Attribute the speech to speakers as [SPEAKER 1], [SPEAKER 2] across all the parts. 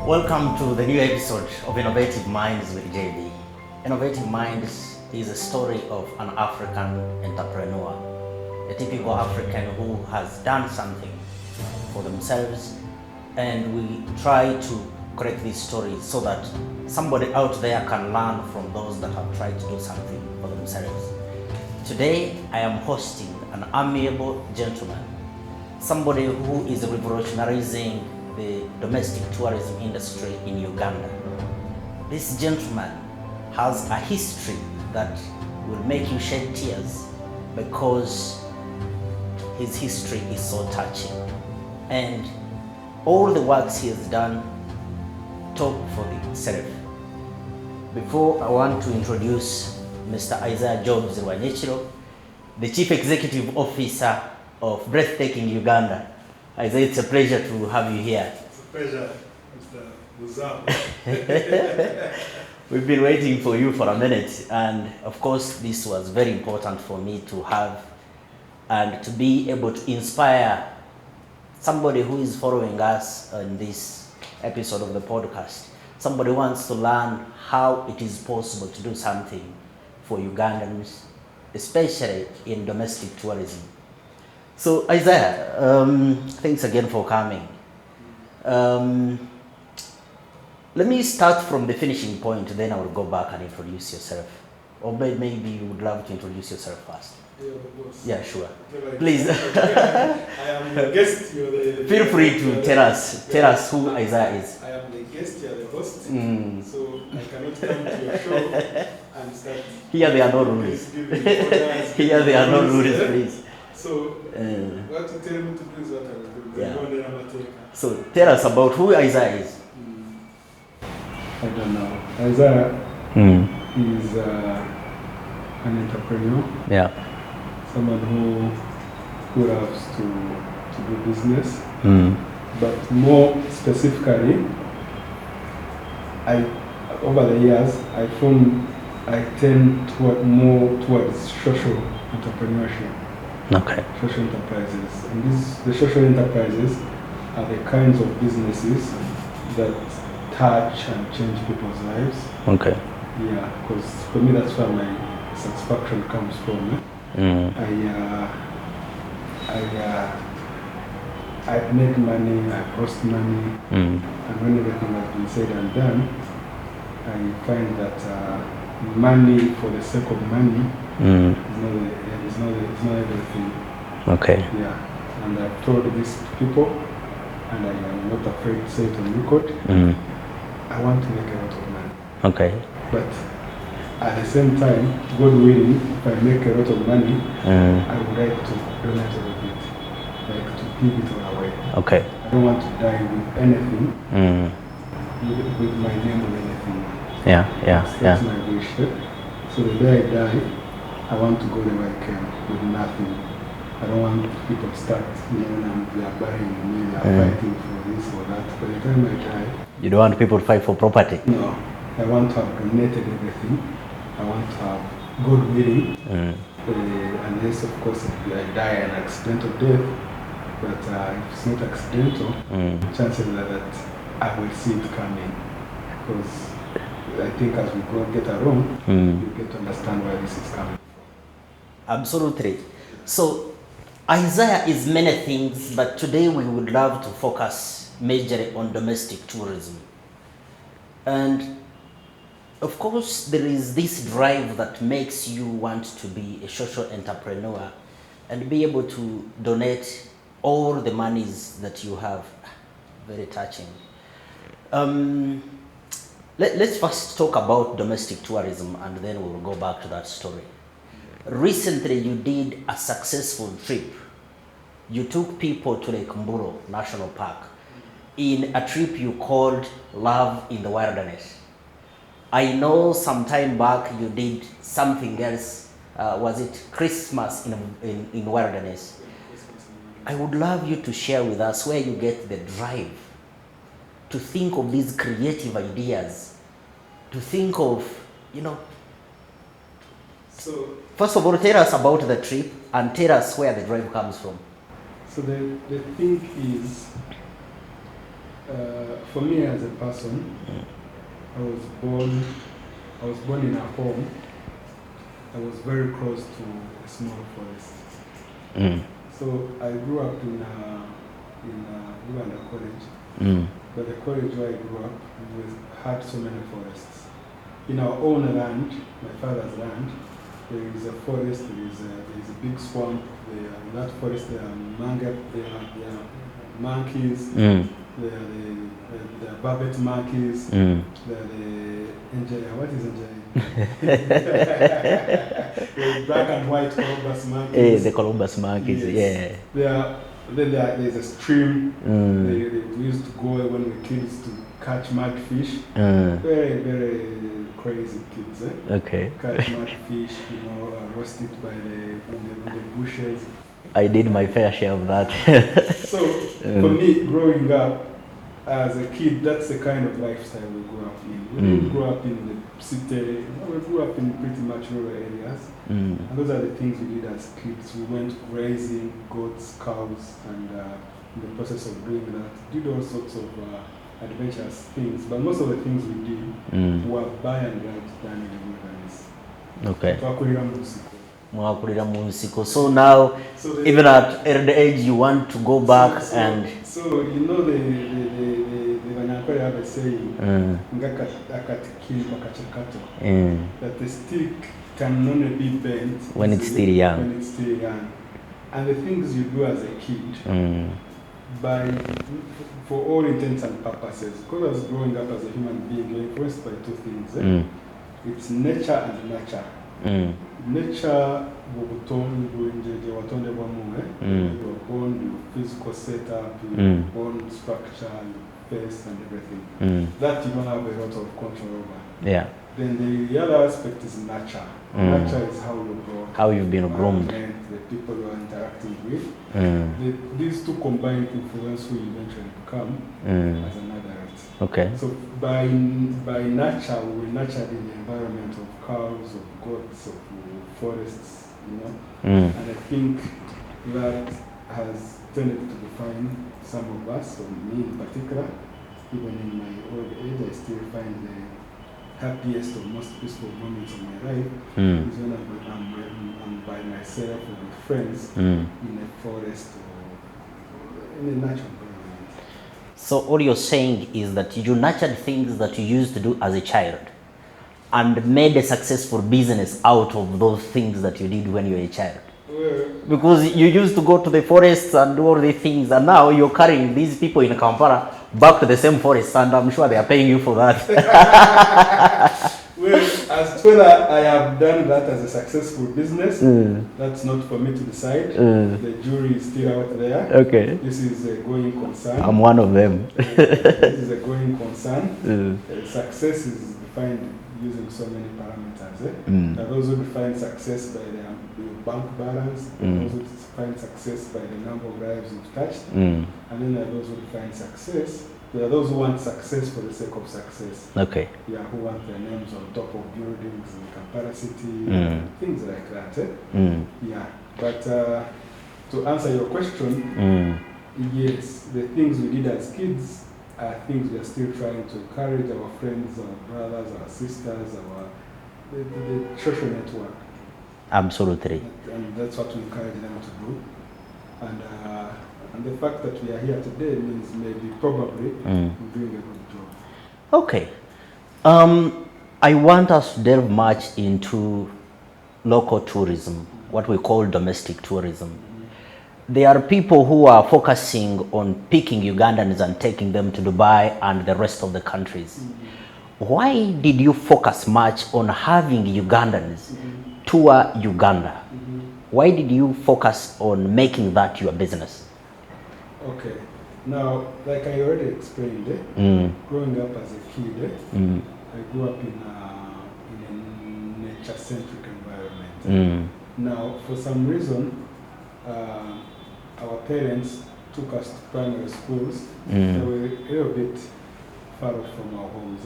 [SPEAKER 1] Welcome to the new episode of Innovative Minds with JB. Innovative Minds is a story of an African entrepreneur, a typical African who has done something for themselves, and we try to correct this story so that somebody out there can learn from those that have tried to do something for themselves. Today, I am hosting an amiable gentleman, somebody who is revolutionizing the domestic tourism industry in Uganda. This gentleman has a history that will make you shed tears because his history is so touching. And all the works he has done talk for itself. Before, I want to introduce Mr. Isaiah Jobs Rwanyekiro, the Chief Executive Officer of Breathtaking Uganda. Isaiah, it's a pleasure to have you here.
[SPEAKER 2] It's a pleasure, Mr. Muzam.
[SPEAKER 1] We've been waiting for you for a minute, and of course this was very important for me to have and to be able to inspire somebody who is following us in this episode of the podcast. Somebody wants to learn how it is possible to do something for Ugandans, especially in domestic tourism. So Isaiah, thanks again for coming. Let me start from the finishing point, then I will go back and introduce yourself. Or maybe you would love to introduce yourself first.
[SPEAKER 2] Yeah, of course.
[SPEAKER 1] Yeah, sure.
[SPEAKER 2] Like,
[SPEAKER 1] Please.
[SPEAKER 2] I am the guest, you're the...
[SPEAKER 1] Feel free to tell us who Isaiah is.
[SPEAKER 2] I am the guest, you're the host.
[SPEAKER 1] So
[SPEAKER 2] I cannot come to your show and start...
[SPEAKER 1] Here there are no rules. Here there are no rules, please.
[SPEAKER 2] So, what you tell me to do is what I will do.
[SPEAKER 1] Yeah. So, tell us about who Isaiah is.
[SPEAKER 2] I don't know. Isaiah is an entrepreneur.
[SPEAKER 1] Yeah.
[SPEAKER 2] Someone who loves to do business. But more specifically, over the years, I found I tend more towards social entrepreneurship.
[SPEAKER 1] Okay.
[SPEAKER 2] Social enterprises. And the social enterprises are the kinds of businesses that touch and change people's lives.
[SPEAKER 1] Okay.
[SPEAKER 2] Yeah, because for me that's where my satisfaction comes from. I've made money, I've lost money, and when everything has been said and done, I find that money for the sake of money is not everything.
[SPEAKER 1] Okay.
[SPEAKER 2] Yeah, and I've told this to people, and I am not afraid to say it on record. I want to make a lot of money.
[SPEAKER 1] Okay.
[SPEAKER 2] But at the same time, God willing, if I make a lot of money, I would like to donate a little bit, like to give it all away.
[SPEAKER 1] Okay.
[SPEAKER 2] I don't want to die with anything, with my name on anything.
[SPEAKER 1] Yeah.
[SPEAKER 2] My wish. So the day I die, I want to go the way I came, with nothing. I don't want people to start, they are burying me, they are fighting for this or that. By the time I die...
[SPEAKER 1] You don't want people to fight for property?
[SPEAKER 2] No. I want to have donated everything. I want to have God willing. Unless, of course, if I die an accidental death. But if it's not accidental, chances are that I will see it coming. Because I think as we get along, you get to understand where this is coming from.
[SPEAKER 1] Absolutely. So, Isaiah is many things, but today we would love to focus majorly on domestic tourism. And of course, there is this drive that makes you want to be a social entrepreneur and be able to donate all the monies that you have. Very touching. Let's first talk about domestic tourism, and then we'll go back to that story. Recently, you did a successful trip. You took people to Lake Mburo National Park in a trip you called Love in the Wilderness. I know some time back you did something else. Was it Christmas in Wilderness? I would love you to share with us where you get the drive to think of these creative ideas, to think of,
[SPEAKER 2] So,
[SPEAKER 1] first of all, tell us about the trip and tell us where the drive comes from.
[SPEAKER 2] So the thing is, For me as a person, I was born in a home. I was very close to a small forest. So I grew up in Uganda College. But the college where I grew up had so many forests. In our own land, my father's land, there is a forest, there is a big swamp. In that forest there are monkeys, there are the barbet monkeys, there are the what is the black and white Columbus monkeys.
[SPEAKER 1] The Columbus monkeys,
[SPEAKER 2] yes.
[SPEAKER 1] Yeah.
[SPEAKER 2] There's a stream. We used to go when we were kids to catch mudfish. Very, very crazy kids.
[SPEAKER 1] Okay.
[SPEAKER 2] Catch mudfish, roast it by the bushes.
[SPEAKER 1] I did my fair share of that.
[SPEAKER 2] So for me, growing up as a kid, that's the kind of lifestyle we grew up in. We didn't grow up in the city. We grew up in pretty much rural areas. And those are the things we did as kids. We went grazing goats, cows, and in the process of doing that, did all sorts of adventurous things. But most of the things we did were by and large done in the wilderness.
[SPEAKER 1] Okay.
[SPEAKER 2] So
[SPEAKER 1] So now, even at early age, you want to go back and...
[SPEAKER 2] So the Rwanyekiro have a saying, that the stick can only be bent
[SPEAKER 1] when it's still young.
[SPEAKER 2] And the things you do as a kid, for all intents and purposes, because I was growing up as a human being, you're influenced by two things. It's nature and nurture. Nature, you were born, your physical setup, your bone structure, your face and everything. That you don't have a lot of control over.
[SPEAKER 1] Yeah.
[SPEAKER 2] Then the other aspect is nurture. Nurture is how you grow.
[SPEAKER 1] How you've been groomed.
[SPEAKER 2] The people you are interacting with. These two combined influence who you eventually become as an adult.
[SPEAKER 1] Okay.
[SPEAKER 2] So by nature, we were nurtured in the environment of cows, of goats, of forests, And I think that has tended to define some of us, or me in particular. Even in my old age, I still find the happiest or most peaceful moments of my life is when I'm by myself or with friends in a forest or in a natural environment.
[SPEAKER 1] So all you're saying is that you nurtured things that you used to do as a child and made a successful business out of those things that you did when you were a child. Because you used to go to the forests and do all these things, and now you're carrying these people in Kampala back to the same forest, and I'm sure they are paying you for that.
[SPEAKER 2] Well, as to whether I have done that as a successful business, that's not for me to decide. The jury is still out there. Okay. This is a going concern.
[SPEAKER 1] I'm one of them.
[SPEAKER 2] This is a going concern. Success is defined using so many parameters. There are those who define success by their bank balance, those who define success by the number of lives you've touched, and then there are those who define success. There are those who want success for the sake of success.
[SPEAKER 1] Okay.
[SPEAKER 2] Yeah, who want their names on top of buildings in Kampala City, things like that. Yeah, but to answer your question, yes, the things we did as kids are things we are still trying to encourage our friends, our brothers, our sisters, the social network.
[SPEAKER 1] Absolutely.
[SPEAKER 2] And that's what we encourage them to do. And the fact that we are here today means maybe, probably, we're doing a good job.
[SPEAKER 1] Okay. I want us to delve much into local tourism, what we call domestic tourism. There are people who are focusing on picking Ugandans and taking them to Dubai and the rest of the countries. Why did you focus much on having Ugandans tour Uganda? Why did you focus on making that your business?
[SPEAKER 2] Okay. Now, like I already explained, growing up as a kid, I grew up in a nature-centric environment. Now, for some reason, our parents took us to primary schools that were a little bit far off from our homes.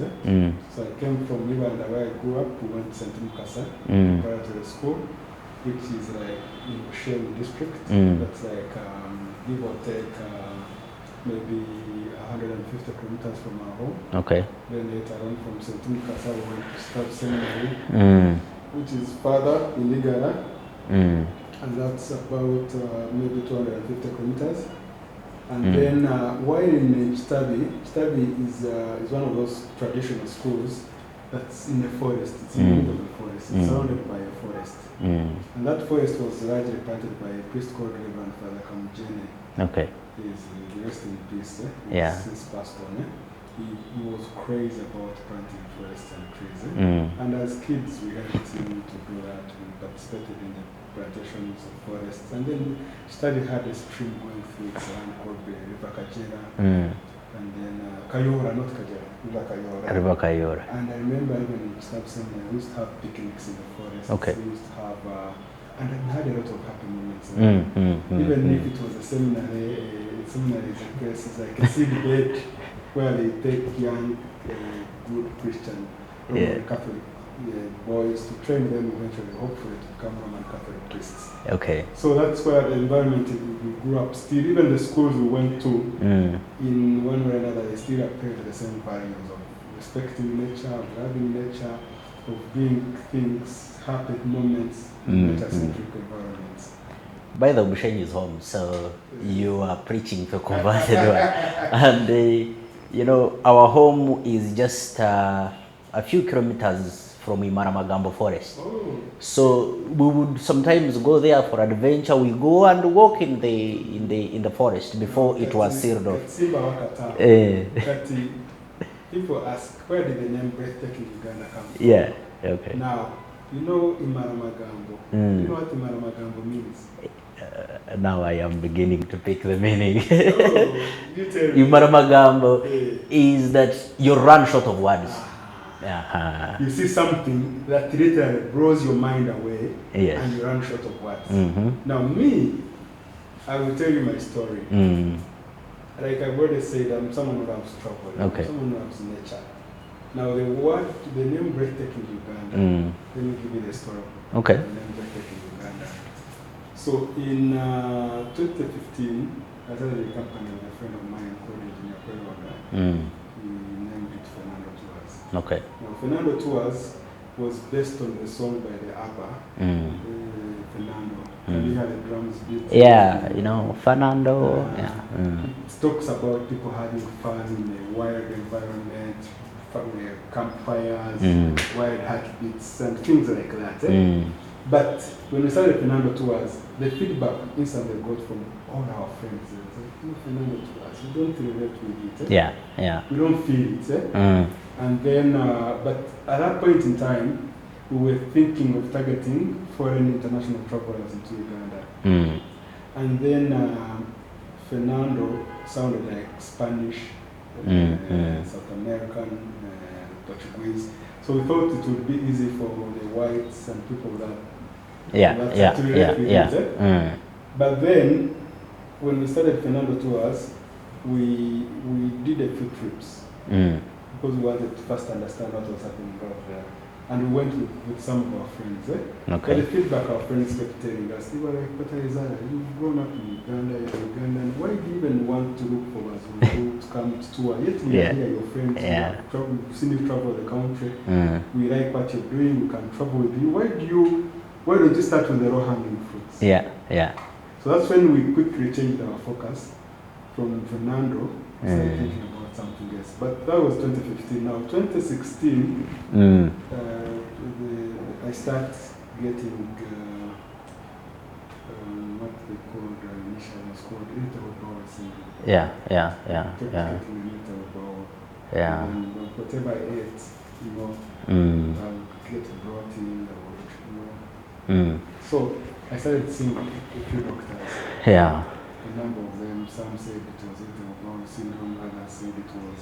[SPEAKER 2] So I came from Uganda, where I grew up. We went to St. Mukasa Preparatory School, which is like in Bushemu district. That's like, give or take, maybe 150 kilometers from our home.
[SPEAKER 1] Okay.
[SPEAKER 2] Then later on from St. Mukasa, we went to start seminary, which is further in Uganda, and that's about maybe 250 kilometers. And then while in Stabi is one of those traditional schools that's in the forest. It's in the middle of the forest. It's surrounded by a forest. And that forest was largely planted by a priest called Reverend Father Kamujene.
[SPEAKER 1] Okay.
[SPEAKER 2] He's rest in peace.
[SPEAKER 1] Yeah.
[SPEAKER 2] Since passed on. He was crazy about planting forests and trees. And as kids, we helped him to do that. We participated in the plantations of forests. And then Study had a stream going through its land called the River Kajera. And then Kayora, not Kajera, River Kayora.
[SPEAKER 1] River Kayora.
[SPEAKER 2] And I remember even in Staff Seminary, we used to have picnics in the forest.
[SPEAKER 1] Okay.
[SPEAKER 2] We used to have, and we had a lot of happy moments. Even if it was a seminary is a place, it's like a seed bed where they take young, good Christian, Roman Catholic boys to train them eventually, hopefully, to become Roman Catholic priests.
[SPEAKER 1] Okay.
[SPEAKER 2] So that's where the environment we grew up. Still, even the schools we went to, in one way or another, they still upheld the same values of respecting nature, of loving nature, of doing things, happy moments, in nature-centric environments.
[SPEAKER 1] By the Bushenyi is home, so you are preaching to converted one. And you know, our home is just a few kilometers from Imaramagambo Forest.
[SPEAKER 2] Oh.
[SPEAKER 1] So we would sometimes go there for adventure. We go and walk in the forest before it was sealed off.
[SPEAKER 2] People ask, where did the name Breathtaking Uganda come from?
[SPEAKER 1] Yeah, okay.
[SPEAKER 2] Now, you know Imaramagambo. You know what Imaramagambo means?
[SPEAKER 1] Now I am beginning to pick the meaning.
[SPEAKER 2] You tell me.
[SPEAKER 1] Imaramagambo is that you run short of words.
[SPEAKER 2] You see something that literally blows your mind away,
[SPEAKER 1] yes,
[SPEAKER 2] and you run short of words. Now me, I will tell you my story. Like I've already said, I'm someone who loves travel.
[SPEAKER 1] Okay.
[SPEAKER 2] I'm someone who loves nature. Now the name Breathtaking Uganda, let me give you the story.
[SPEAKER 1] Okay.
[SPEAKER 2] The name Breathtaking Uganda. So in 2015, I started a company with a friend of mine called Engineer Kwelwaga.
[SPEAKER 1] Okay.
[SPEAKER 2] Now, Fernando Tours was based on the song by the ABBA, Fernando. And he had the drums beat.
[SPEAKER 1] Yeah, you know, Fernando.
[SPEAKER 2] It talks about people having fun in a wild environment, campfires, wild heartbeats, and things like that. But when we started Fernando Tours, the feedback instantly got from all our friends. They said, no, Fernando Tours, we don't relate with it.
[SPEAKER 1] Yeah.
[SPEAKER 2] We don't feel it. And then, but at that point in time, we were thinking of targeting foreign international travelers into Uganda. And then Fernando sounded like Spanish, South American, Portuguese. So we thought it would be easy for the whites and people that But then, when we started Fernando Tours, we did a few trips. Because we wanted to first understand what was happening out there. And we went with some of our friends. Okay. But the feedback our friends kept telling us, they were like, but Isaiah, you've grown up in Uganda, you're Ugandan. Why do you even want to look for us to come to tour? Yet we are here, your friends. We've seen you travel the country. We like what you're doing, we can travel with you. Why don't you start with the low-hanging fruits?
[SPEAKER 1] Yeah.
[SPEAKER 2] So that's when we quickly changed our focus from Fernando, started thinking about something else. But that was 2015. Now, 2016, I start getting what they called initially was called irritable bowel syndrome.
[SPEAKER 1] Yeah.
[SPEAKER 2] Irritable bowel. And whatever I ate, I would get bloating, So I started seeing a few doctors.
[SPEAKER 1] Yeah.
[SPEAKER 2] A number of them, some said it was irritable bowel syndrome, others said it was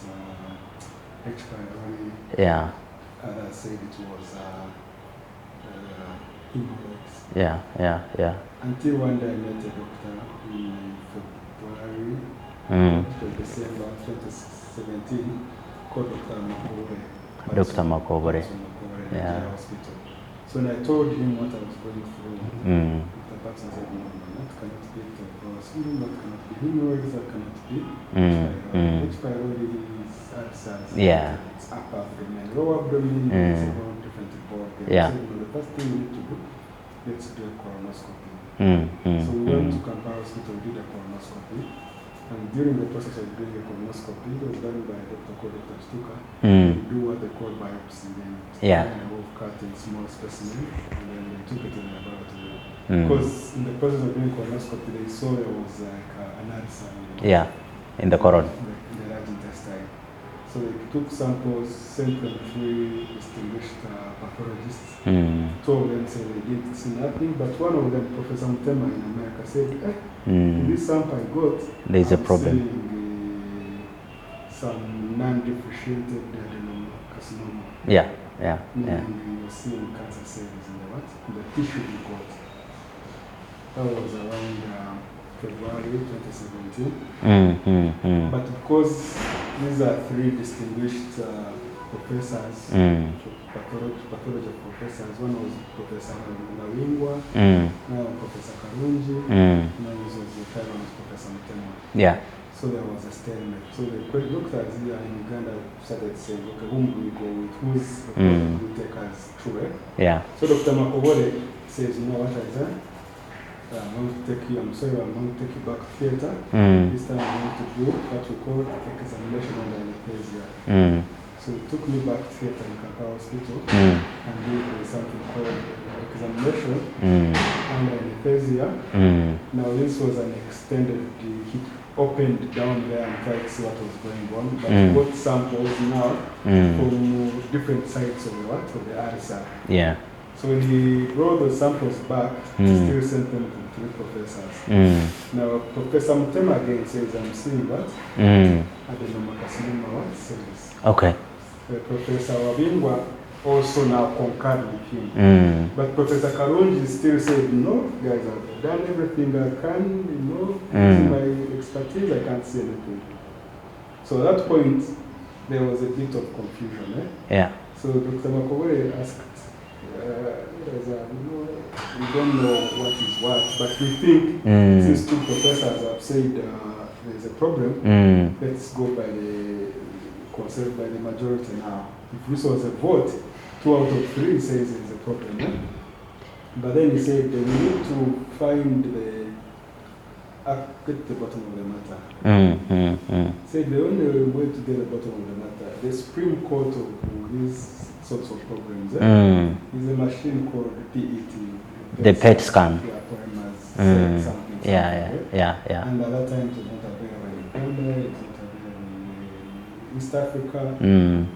[SPEAKER 2] H. pylori.
[SPEAKER 1] Yeah.
[SPEAKER 2] Others said it was hemorrhoids.
[SPEAKER 1] Yeah.
[SPEAKER 2] Until one day I met a doctor in February, December 2017, called Dr. Makobore.
[SPEAKER 1] Dr. Makobore.
[SPEAKER 2] Yeah. Hospital. So So when I told him what I was going through, the person said, no, that cannot be syndrome, that cannot be hemorrhoids, that cannot be H. pylori is abscess.
[SPEAKER 1] Yeah.
[SPEAKER 2] It's upper abdomen, lower abdomen, it's a whole different ball.
[SPEAKER 1] Yeah.
[SPEAKER 2] So the first thing we need to do, let's do a colonoscopy. So we went to Kampala Hospital, did a colonoscopy. And during the process of doing a colonoscopy, it was done by a doctor called Dr. Stuka. They do what they call biopsy. Then kind of cut in small specimen, and then they took it to the laboratory. Because in the process of doing colonoscopy, they saw there was like an ulcer.
[SPEAKER 1] In the colon.
[SPEAKER 2] In the large intestine. So they took samples, sent them to 3 distinguished pathologists. 2 of them said they didn't see nothing, but one of them, Professor Mutema in America, said, in this sample I got,
[SPEAKER 1] there's a problem.
[SPEAKER 2] Some non-differentiated adenocarcinoma.
[SPEAKER 1] Yeah.
[SPEAKER 2] Meaning you're seeing cancer cells in the what? In the tissue you got. That was around February 2017. But because these are 3 distinguished professors, pathology professors, one was Professor Rwanyekiro, now Professor Karungi, now this was the third one was Professor Mutema.
[SPEAKER 1] Yeah.
[SPEAKER 2] So there was a stalemate. So the doctors here in Uganda started saying, okay, whom do we go with? Whose report do we take as true?
[SPEAKER 1] Yeah.
[SPEAKER 2] So Dr. Makobole says, you know what I done? I'm going to take you, I'm going to take you back to theater. This time I'm going to do what we call examination under anesthesia. So he took me back to theater in Kampala Hospital and did something called examination under anesthesia. Now this was an extended, he opened down there and tried to see what was going on, but got samples now from different sides of the ulcer. Yeah. So when he brought the samples back, he still sent them to 3 professors. Now Professor Mutema again says, I'm seeing what? Adenocarcinoma cells.
[SPEAKER 1] Okay.
[SPEAKER 2] Professor Wabingwa also now concurred with him. But Professor Karungi still said, no, guys, I've done everything I can, using my expertise, I can't see anything. So at that point, there was a bit of confusion. Yeah. So Dr. Makobole asked, we don't know what is what, but we think since 2 professors have said there's a problem, let's go by the consent by the majority now. If this was a vote, 2 out of 3 says there's a problem. But then he said that we need to find get the bottom of the matter. Said the only way to get the bottom of the matter, the Supreme Court of these sorts of problems is a machine called PET.
[SPEAKER 1] The PET scan.
[SPEAKER 2] Something.
[SPEAKER 1] Yeah.
[SPEAKER 2] And at that time it was not available in Uganda, it was not available in East Africa.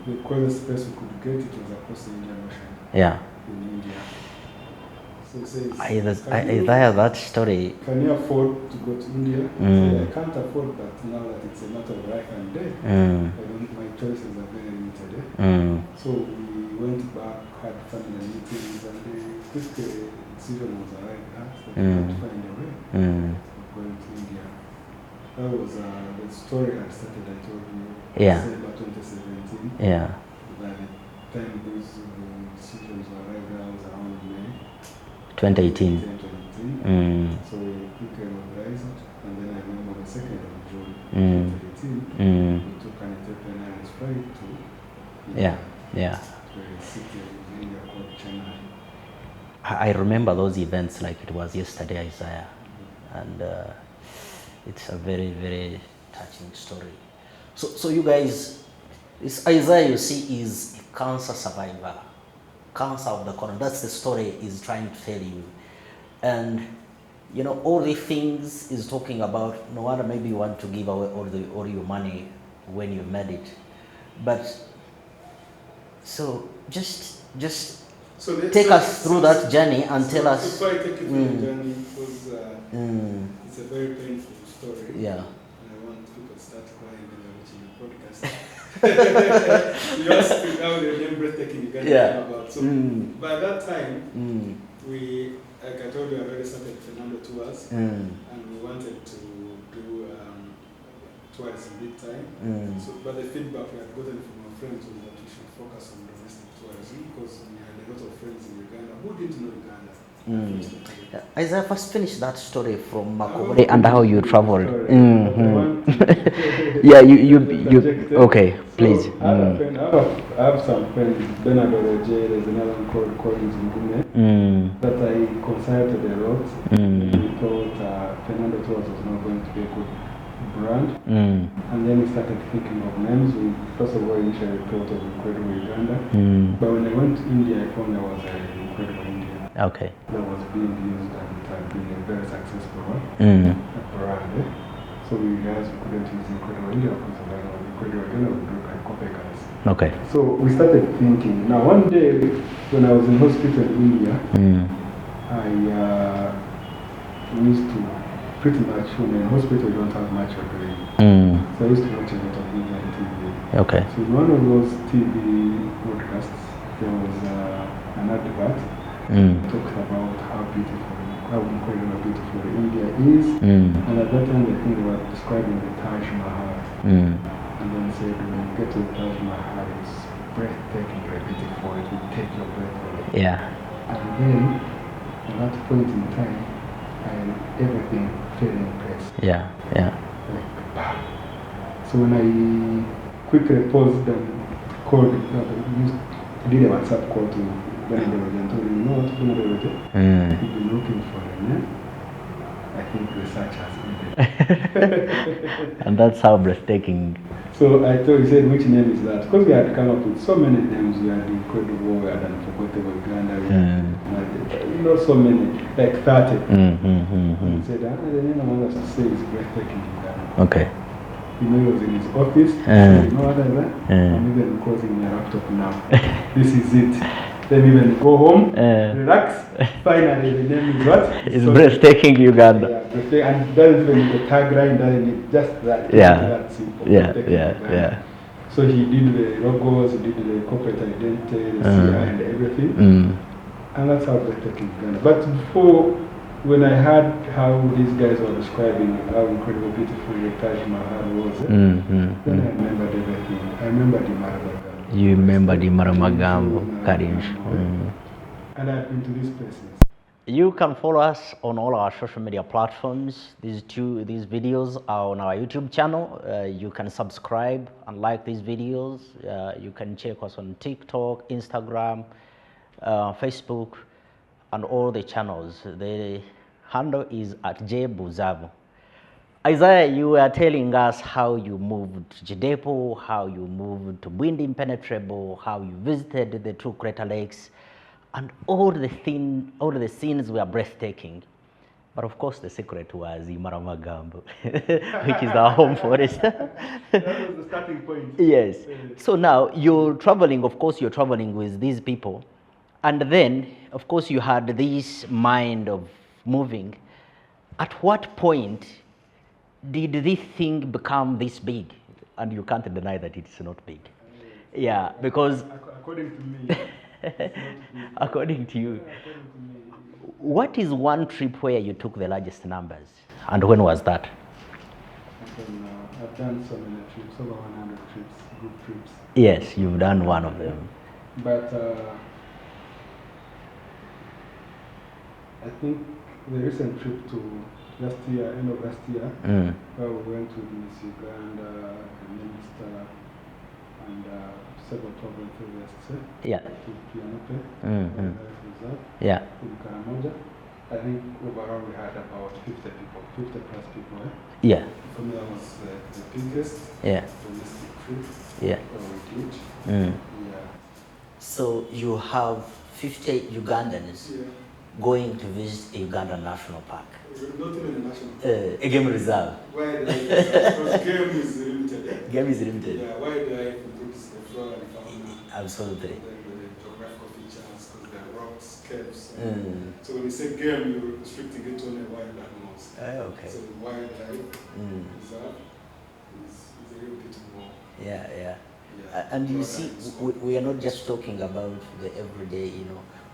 [SPEAKER 2] The closest place we could get it was across the Indian Ocean. Yeah. In India. So he says,
[SPEAKER 1] I hear that story.
[SPEAKER 2] Can you afford to go to India? I said, I can't afford that now that it's a matter of life and death. My choices are very limited. So we went back, had family meetings, and the decision was arrived at that we had to find a way of going to India. That was the story I started, I told you, December 2017. Yeah. By the time those decisions were arrived, I was around May 2018. So we quickly mobilized, and then I remember the 2nd of June 2018, we took an Ethiopian Airlines flight to India. To a city in India called Chennai.
[SPEAKER 1] I remember those events like it was yesterday, Isaiah. And it's a very, very touching story. So you guys, this Isaiah you see is a cancer survivor. Cancer of the colon. That's the story he's trying to tell you. And all the things he's talking about, no wonder maybe you want to give away all your money when you made it. But so just take us through that journey and tell us.
[SPEAKER 2] Before I take you through the journey, because it's a very painful story. Yeah. And I want people to start crying when they're watching the podcast. You asked how the name Breathtaking Uganda came about. So by that time, we, like I told you, I already started Fernando tours, and we wanted to do tours in big time. So, but the feedback we had gotten from our friends was that we should focus on domestic tourism because we had a lot of friends in Uganda who didn't know Uganda.
[SPEAKER 1] As I first finished that story from Makobore and how you traveled. Yeah, you. Okay, please.
[SPEAKER 2] So I have some friends, Bernard Oroje, there's another one called Collins Ngume, that I consulted a lot. We thought Fernando Torres was not going to be a good brand. And then we started thinking of names. We first of all initially thought of Incredible Uganda. But when I went to India, I found there was an Incredible India.
[SPEAKER 1] Okay.
[SPEAKER 2] That was being used and it had been a very successful brand. So we realized we couldn't use Incredible India because Incredible Uganda would look like copycats.
[SPEAKER 1] Okay.
[SPEAKER 2] So we started thinking. Now one day when I was in hospital in India, I used to pretty much when in hospital you don't have much of doing. So I used to watch a lot of Indian TV.
[SPEAKER 1] Okay.
[SPEAKER 2] So in one of those TV broadcasts, there was an advert talking about how incredibly beautiful India is. And at that time, I think they were describing the Taj Mahal. And then said, when you get to the Taj Mahal, it's breathtakingly beautiful. It will take your breath away.
[SPEAKER 1] Yeah.
[SPEAKER 2] And then, at that point in time, everything fell in place.
[SPEAKER 1] Yeah. Yeah.
[SPEAKER 2] Like, bam. So when I quickly paused and called, did a WhatsApp call to Bernard and told him, you know what, Bernard, you've been looking for a name. I think research has ended.
[SPEAKER 1] And that's how breathtaking.
[SPEAKER 2] So I told, he said, which name is that? Because we had come up with so many names. We had Incredible, we had Unforgettable Uganda, we had, so many, like 30. He said, the name I want us to say is Breathtaking Uganda.
[SPEAKER 1] Okay.
[SPEAKER 2] He was in his office. So, you know what I mean? I'm even closing my laptop now. This is it. Then even go home, relax. Finally, the name is what?
[SPEAKER 1] It's so Breathtaking Uganda.
[SPEAKER 2] Yeah, and doesn't even need the tagline, doesn't need just that.
[SPEAKER 1] Yeah.
[SPEAKER 2] That simple.
[SPEAKER 1] Yeah.
[SPEAKER 2] So he did the logos, he did the corporate identity, the CI and everything. And that's how Breathtaking Uganda. But before, when I heard how these guys were describing how incredibly beautiful the Taj Mahal was, then I remembered everything. I remembered the Maramagambo.
[SPEAKER 1] You remember the Maramagambo, Karinj.
[SPEAKER 2] And I've been to these places.
[SPEAKER 1] You can follow us on all our social media platforms. These videos are on our YouTube channel. You can subscribe and like these videos. You can check us on TikTok, Instagram, Facebook, and all the channels. The handle is at jbuzabu. Isaiah, you were telling us how you moved to Jidepo, how you moved to Bwindi Impenetrable, how you visited the two crater lakes, and all the scenes were breathtaking. But of course, the secret was Maramagambo, which is our home forest.
[SPEAKER 2] That was the starting point.
[SPEAKER 1] Yes. So now you're traveling, of course, you're traveling with these people. And then, of course, you had this mind of moving. At what point did this thing become this big? And you can't deny that it's not big. Yeah, because
[SPEAKER 2] according to me,
[SPEAKER 1] according to you, what is one trip where you took the largest numbers? And when was that?
[SPEAKER 2] I've done so many trips, over 100 trips, group trips.
[SPEAKER 1] Yes, you've done one of them.
[SPEAKER 2] But I think the recent trip to last year, end of last year, where we went to Miss Uganda, the minister, and several provinces,
[SPEAKER 1] yeah,
[SPEAKER 2] to Pianope,
[SPEAKER 1] yeah,
[SPEAKER 2] in Karamoja. I think overall we had about 50 people, 50 plus people.
[SPEAKER 1] Yeah.
[SPEAKER 2] For me, that was the biggest domestic trip we did. Yeah.
[SPEAKER 1] So you have 50 Ugandans going to visit a Ugandan National Park.
[SPEAKER 2] Not even a national park.
[SPEAKER 1] A game reserve.
[SPEAKER 2] Why? Because game is limited.
[SPEAKER 1] Game is limited.
[SPEAKER 2] Yeah, why do I put the flora and fauna?
[SPEAKER 1] Absolutely.
[SPEAKER 2] The geographical features, because there are rocks, caves. So when you say game, you're restricting it to only wild animals.
[SPEAKER 1] Okay.
[SPEAKER 2] So the wildlife reserve is a little bit more.
[SPEAKER 1] Yeah. And you see, we are not just talking about the everyday,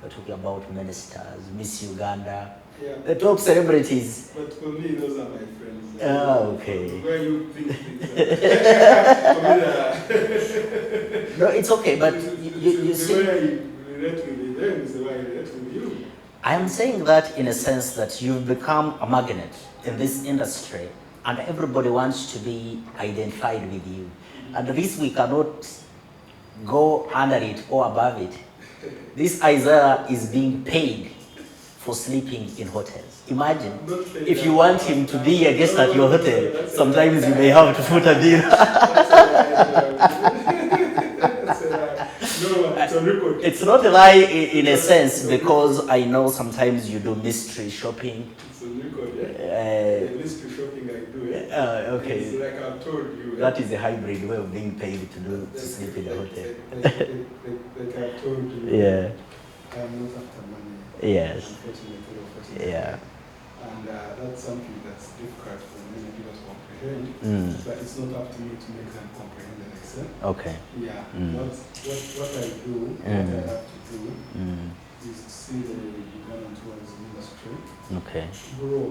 [SPEAKER 1] we're talking about ministers, Miss Uganda, the top celebrities.
[SPEAKER 2] But for me, those are my friends.
[SPEAKER 1] Okay.
[SPEAKER 2] Where you think things are.
[SPEAKER 1] No, it's okay, but you see.
[SPEAKER 2] The way relate with them is why I relate with you.
[SPEAKER 1] I am saying that in a sense that you've become a magnet in this industry and everybody wants to be identified with you. And this we cannot go under it or above it. This Isaiah is being paid for sleeping in hotels. Imagine, if you want him to be a guest at your hotel, sometimes you may have to foot a bill. It's not a lie in a sense, because I know sometimes you do mystery shopping.
[SPEAKER 2] It's on record, yeah? Mystery shopping I do, yeah?
[SPEAKER 1] Okay.
[SPEAKER 2] It's like I've told you.
[SPEAKER 1] That is a hybrid way of being paid to sleep in a hotel.
[SPEAKER 2] Like I've told you.
[SPEAKER 1] Yeah.
[SPEAKER 2] I'm not after money.
[SPEAKER 1] Yes.
[SPEAKER 2] Unfortunately.
[SPEAKER 1] Yeah.
[SPEAKER 2] And that's something that's difficult for many people to comprehend. But it's not up to me to make them comprehend it myself.
[SPEAKER 1] Okay.
[SPEAKER 2] Yeah. What I do, what I have to do, is to see the Ugandan tourism industry grow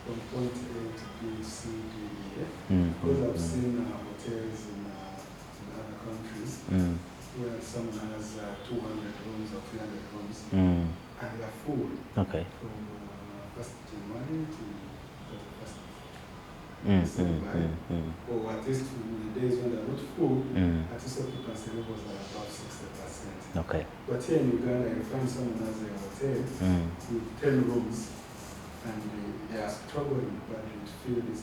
[SPEAKER 2] from point A to B, C, D, E. Because I've seen hotels in other countries where someone has 200 rooms or 300 rooms and they are full
[SPEAKER 1] Okay.
[SPEAKER 2] from 1st January to 31st December. Or at least in the days when they're not full, at least occupancy levels are above 60%.
[SPEAKER 1] Okay.
[SPEAKER 2] But here in Uganda, you find someone has a hotel with 10 rooms and they are struggling badly to fill these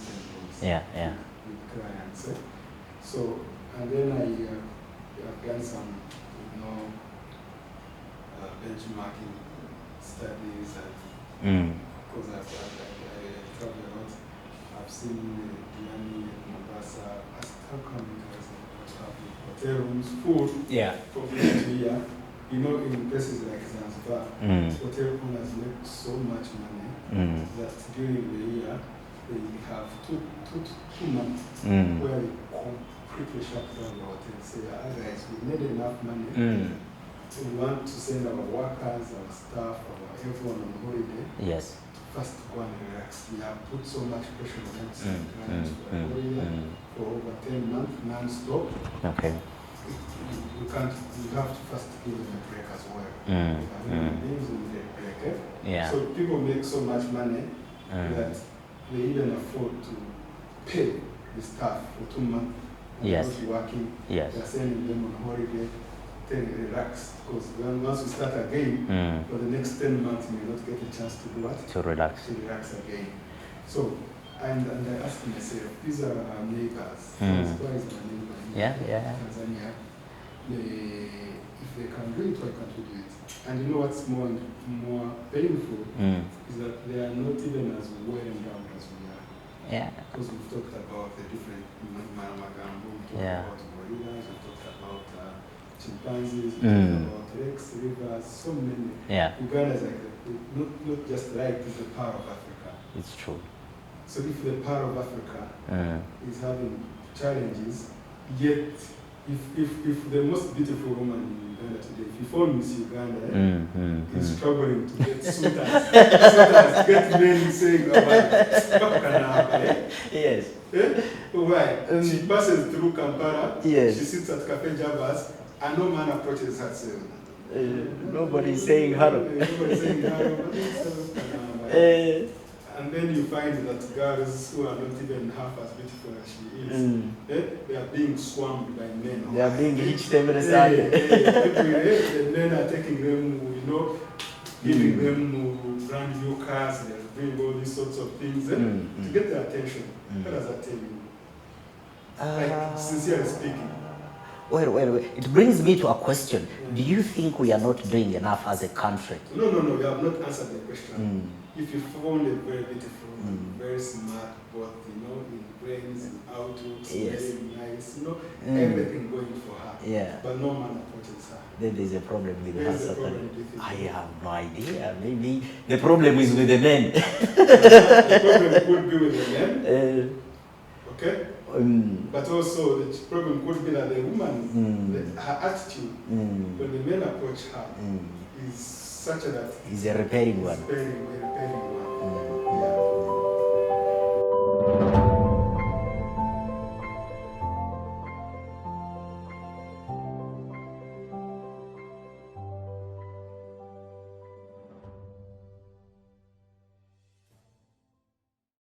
[SPEAKER 2] 10 rooms with clients. So, and then I have done some, benchmarking studies because I travel a lot. I've seen Diani and Mombasa. How come you guys have hotel rooms full from year to year? In places like Zanzibar, hotel owners make so much money that during the year they have two months where they completely shut down the hotel. Say, guys, we made enough money. We want to send our workers, our staff, everyone on holiday.
[SPEAKER 1] Yes.
[SPEAKER 2] First go and relax. We have put so much pressure on them for over 10 months non-stop. Okay. You have to first give them a break as well.
[SPEAKER 1] Yeah.
[SPEAKER 2] So people make so much money that they even afford to pay the staff for 2 months.
[SPEAKER 1] Yes.
[SPEAKER 2] Not working.
[SPEAKER 1] Yes.
[SPEAKER 2] They're sending them on holiday. Then relax, because once we start again, for the next 10 months, you may not get a chance to do what?
[SPEAKER 1] To relax.
[SPEAKER 2] To relax again. So, and I asked myself, these are our neighbors. Why is my neighbor in Tanzania? If they can do it, why can't we do it? And you know what's more painful is that they are not even as well endowed as we are.
[SPEAKER 1] Yeah.
[SPEAKER 2] Because we've talked about the different Magambo, we've talked about gorillas, we've talked about chimpanzees, about lakes, rivers, so many. Uganda is like not just like the power of Africa.
[SPEAKER 1] It's true.
[SPEAKER 2] So if the power of Africa is having challenges, yet if the most beautiful woman in Uganda today, if you phone Miss Uganda, is struggling to get suitors, get men saying
[SPEAKER 1] yes.
[SPEAKER 2] Why? She passes through Kampala,
[SPEAKER 1] yes.
[SPEAKER 2] She sits at Cafe Javas, and no man approaches her saying,
[SPEAKER 1] nobody's saying hello.
[SPEAKER 2] Nobody's saying hello. And then you find that girls who are not even half as beautiful as she is, they are being swarmed by men.
[SPEAKER 1] They are being hitched every Sunday.
[SPEAKER 2] The men are taking them, giving them brand new cars, they're doing all these sorts of things to get their attention. What does that tell you? Like, sincerely speaking.
[SPEAKER 1] Wait. It brings me to a question. Do you think we are not doing enough as a country?
[SPEAKER 2] No, you have not answered the question. If you found a very beautiful, very smart, both, in brains, in outlooks, very nice, everything going for her. But no man approaches her.
[SPEAKER 1] Then there's a problem with her. I have no idea. Maybe the problem is with the men.
[SPEAKER 2] The problem could be with the men. Okay? But also the problem could be that the woman, her attitude, when the men approach her, is such that
[SPEAKER 1] is a repairing one.